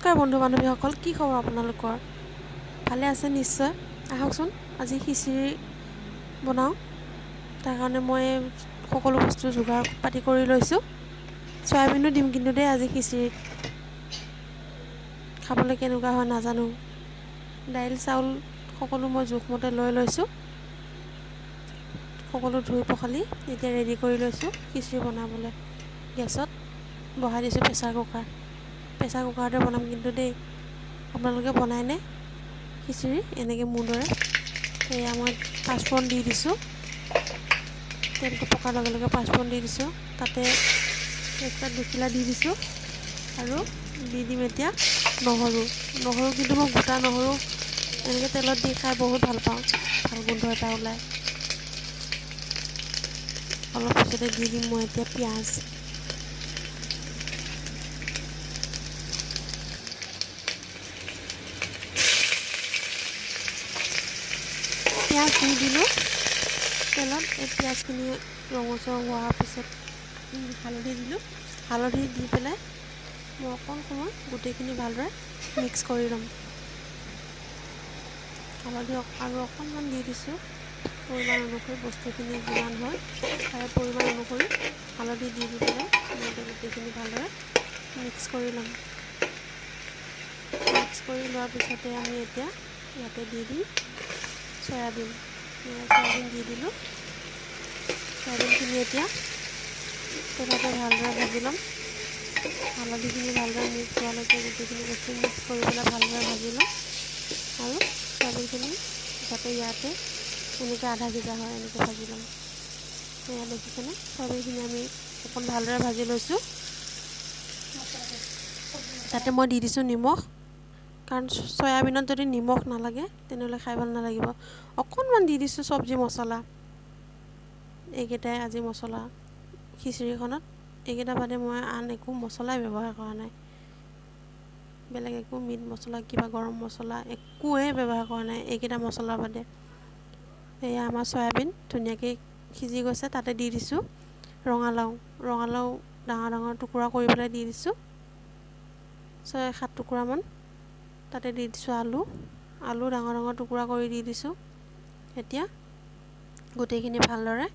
নমস্কাৰ বন্ধু বান্ধৱীসকল, কি খবৰ আপোনালোকৰ? ভালে আছে নিশ্চয়। আহকচোন আজি খিচিৰি বনাওঁ। তাৰ কাৰণে মই সকলো বস্তু যোগাৰ পাতি কৰি লৈছোঁ। চয়াবিনো দিম কিন্তু দেই আজি খিচিৰিত। খাবলৈ কেনেকুৱা হয় নাজানো। দাইল চাউল সকলো মই জোখমতে লৈ লৈছোঁ। সকলো ধুই পখালি এতিয়া ৰেডি কৰি লৈছোঁ খিচিৰি বনাবলৈ। গেছত বহাই দিছোঁ প্ৰেছাৰ কুকাৰতে বনাম কিন্তু দেই। আপোনালোকে বনাইনে খিচিৰি এনেকৈ মোৰ দৰে? এয়া মই পাঁচফোৰণ দি দিছোঁ। তেলটো পকাৰ লগে লগে পাঁচফোৰণ দি দিছোঁ। তাতে তেজপাত দুখিলা দি দিছোঁ আৰু দি দিম এতিয়া নহৰু কিন্তু মই গোটা নহৰু এনেকৈ তেলত দি খাই বহুত ভাল পাওঁ। ভাল গোন্ধ এটা ওলায়। অলপ পিছতে দি দিম মই এতিয়া পিঁয়াজ। পিঁয়াজ দি দিলোঁ তেলত। এই পিঁয়াজখিনি ৰঙচুৱা হোৱাৰ পিছত হালধি দিলোঁ। হালধি দি পেলাই মই অকণ সময় গোটেইখিনি ভালদৰে মিক্স কৰি ল'ম। হালধি আৰু অকণমান দি দিছোঁ। পৰিমাণ অনুসৰি বস্তুখিনি যিমান হয় তাৰে পৰিমাণ অনুসৰি হালধি দি পেলাই মই এতিয়া গোটেইখিনি ভালদৰে মিক্স কৰি ল'ম। মিক্স কৰি লোৱাৰ পিছতে আমি এতিয়া ইয়াতে দি দিম চয়াবিন দি দিলোঁ। চয়াবিনখিনি এতিয়া তেলতে ভালদৰে ভাজি ল'ম। হালধিখিনি ভালদৰে মিক্স হোৱালৈকে গোটেইখিনি বস্তু মিক্স কৰি পেলাই ভালদৰে ভাজি ল'ম। আৰু চয়াবিনখিনি যাতে ইয়াতে এনেকৈ আধা সিজা হয় এনেকৈ ভাজি ল'ম। এয়া দেখিছেনে, চয়াবিনখিনি আমি অকণ ভালদৰে ভাজি লৈছোঁ। তাতে মই দি দিছোঁ নিমখ, কাৰণ চয়াবিনত যদি নিমখ নালাগে তেনেহ'লে খাই ভাল নালাগিব। অকণমান দি দিছোঁ চব্জি মছলা। এইকেইটাই আজি মছলা খিচিৰিখনত। এইকেইটা বাদে মই আন একো মছলাই ব্যৱহাৰ কৰা নাই। বেলেগ একো মিট মছলা কিবা গৰম মছলা একোৱেই ব্যৱহাৰ কৰা নাই এইকেইটা মছলাৰ বাদে। এয়া আমাৰ চয়াবিন ধুনীয়াকৈ সিজি গৈছে। তাতে দি দিছোঁ ৰঙালাও ডাঙৰ ডাঙৰ টুকুৰা কৰি পেলাই দি দিছোঁ। 6-7 টুকুৰামান। তাতে দি দিছোঁ আলু ডাঙৰ ডাঙৰ টুকুৰা কৰি দি দিছোঁ। এতিয়া গোটেইখিনি ভালদৰে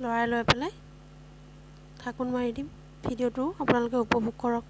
লৰাই লৈ পেলাই ঢাকোন মাৰি দিম। ভিডিঅ'টো আপোনালোকে উপভোগ কৰক।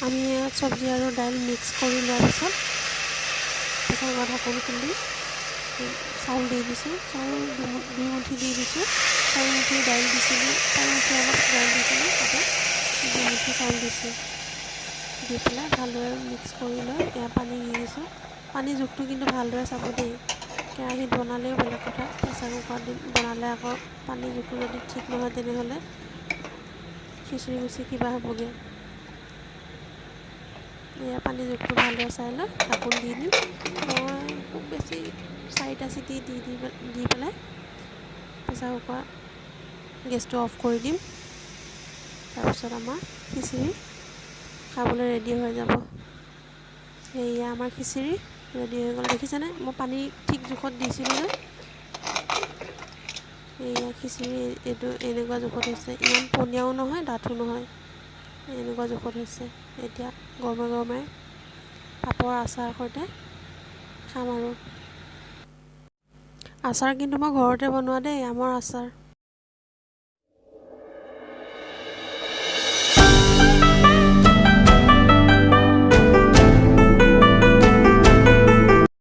আমি ইয়াত চব্জি আৰু দাইল মিক্স কৰি লোৱাৰ পিছত প্ৰেছাৰ কুকাৰ ঢাকোন খুলি চাউল দি দিছোঁ। চাউল 2 মুঠি দি দিছোঁ। 4 মুঠি দাইল দিছিলোঁ। 4 মুঠি অলপ দাইল দিছিলোঁ। তাতে 2 মুঠি চাউল দিছোঁ। দি পেলাই ভালদৰে মিক্স কৰি লৈ এয়া পানী দি দিছোঁ। পানী জোখটো কিন্তু ভালদৰে চাব দেই, কেৰাহীত বনালেও বেলেগ কথা, প্ৰেছাৰ কুকাৰত বনালে আকৌ পানী জোখটো যদি ঠিক নহয় তেনেহ'লে খিচিৰি গুচি কিবা হ'বগৈ। এয়া পানী জোখটো ভালদৰে চাই লৈ ঢাকোন দি দিম। মই খুব বেছি 4টা চিটি দি পেলাই প্ৰেছাৰ কুকাৰ গেছটো অফ কৰি দিম। তাৰপিছত আমাৰ খিচিৰি খাবলৈ ৰেডি হৈ যাব। এয়া আমাৰ খিচিৰি ৰেডি হৈ গ'ল, দেখিছেনে মই পানী ঠিক জোখত দিছিলোঁ যে। এয়া খিচিৰি এইটো এনেকুৱা জোখত হৈছে, ইমান পনীয়াও নহয় ডাঠো নহয়, এনেকুৱা জোখত হৈছে। এতিয়া গৰমে গৰমে পাপৰ আচাৰ সৈতে খাম আৰু। আচাৰ কিন্তু মই ঘৰতে বনোৱা দেই, আমৰ আচাৰ।